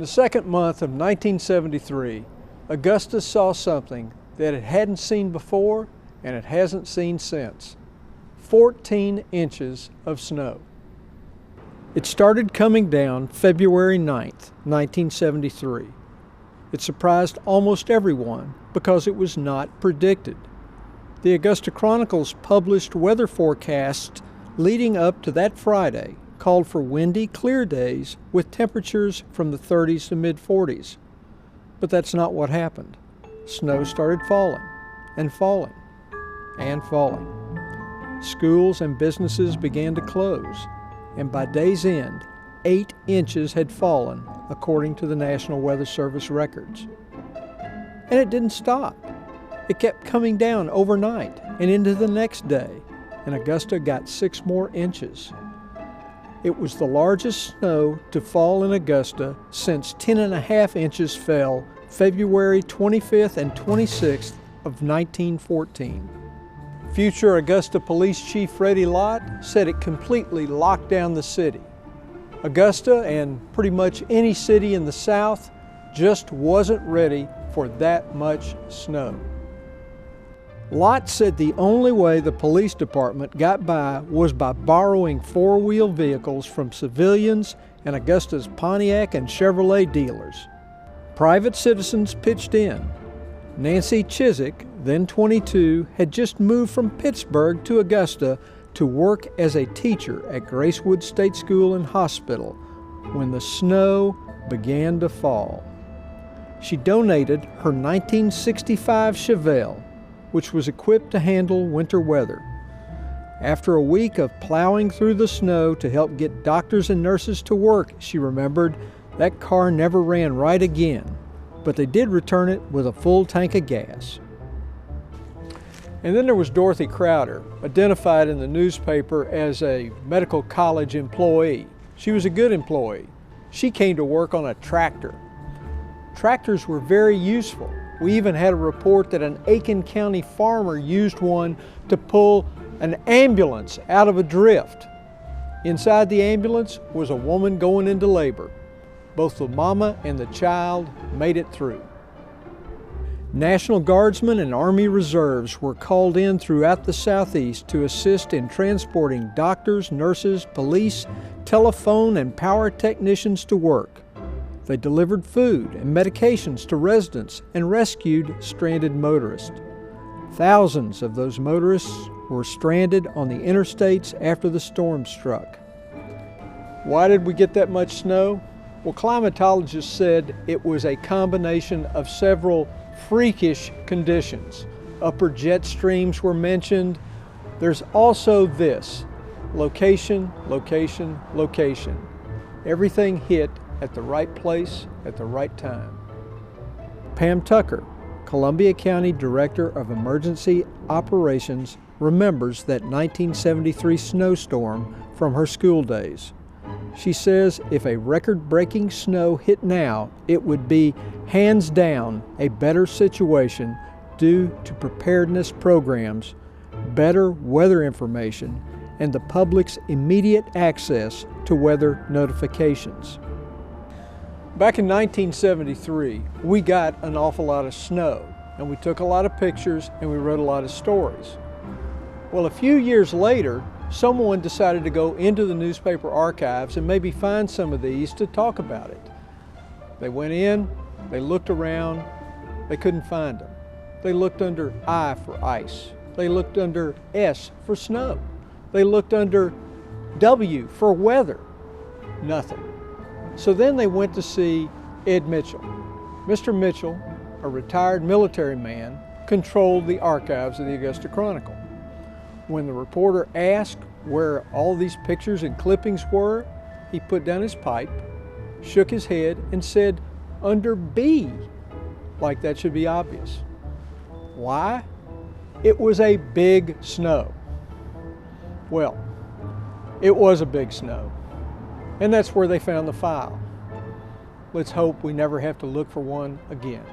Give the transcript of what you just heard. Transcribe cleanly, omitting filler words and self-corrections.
In the second month of 1973, Augusta saw something that it hadn't seen before and it hasn't seen since. 14 inches of snow. It started coming down February 9th, 1973. It surprised almost everyone because it was not predicted. The Augusta Chronicle's published weather forecasts leading up to that Friday called for windy, clear days with temperatures from the 30s to mid-40s. But that's not what happened. Snow started falling and falling and falling. Schools and businesses began to close, and by day's end, 8 inches had fallen, according to the National Weather Service records. And it didn't stop. It kept coming down overnight and into the next day, and Augusta got 6 more inches. It was the largest snow to fall in Augusta since 10.5 inches fell February 25th and 26th of 1914. Future Augusta Police Chief Freddie Lott said it completely locked down the city. Augusta, and pretty much any city in the South, just wasn't ready for that much snow. Lott said the only way the police department got by was by borrowing 4-wheel vehicles from civilians and Augusta's Pontiac and Chevrolet dealers. Private citizens pitched in. Nancy Chiswick, then 22, had just moved from Pittsburgh to Augusta to work as a teacher at Gracewood State School and Hospital when the snow began to fall. She donated her 1965 Chevelle, which was equipped to handle winter weather. After a week of plowing through the snow to help get doctors and nurses to work, she remembered, that car never ran right again, but they did return it with a full tank of gas. And then there was Dorothy Crowder, identified in the newspaper as a medical college employee. She was a good employee. She came to work on a tractor. Tractors were very useful. We even had a report that an Aiken County farmer used one to pull an ambulance out of a drift. Inside the ambulance was a woman going into labor. Both the mama and the child made it through. National Guardsmen and Army Reserves were called in throughout the Southeast to assist in transporting doctors, nurses, police, telephone, and power technicians to work. They delivered food and medications to residents and rescued stranded motorists. Thousands of those motorists were stranded on the interstates after the storm struck. Why did we get that much snow? Well, climatologists said it was a combination of several freakish conditions. Upper jet streams were mentioned. There's also this: location, location, location. Everything hit at the right place at the right time. Pam Tucker, Columbia County Director of Emergency Operations, remembers that 1973 snowstorm from her school days. She says if a record-breaking snow hit now, it would be hands down a better situation due to preparedness programs, better weather information, and the public's immediate access to weather notifications. Back in 1973, we got an awful lot of snow, and we took a lot of pictures and we wrote a lot of stories. Well, a few years later, someone decided to go into the newspaper archives and maybe find some of these to talk about it. They went in, they looked around, they couldn't find them. They looked under I for ice. They looked under S for snow. They looked under W for weather. Nothing. So then they went to see Ed Mitchell. Mr. Mitchell, a retired military man, controlled the archives of the Augusta Chronicle. When the reporter asked where all these pictures and clippings were, he put down his pipe, shook his head, and said, under B, like that should be obvious. Why? It was a big snow. Well, it was a big snow, and that's where they found the file. Let's hope we never have to look for one again.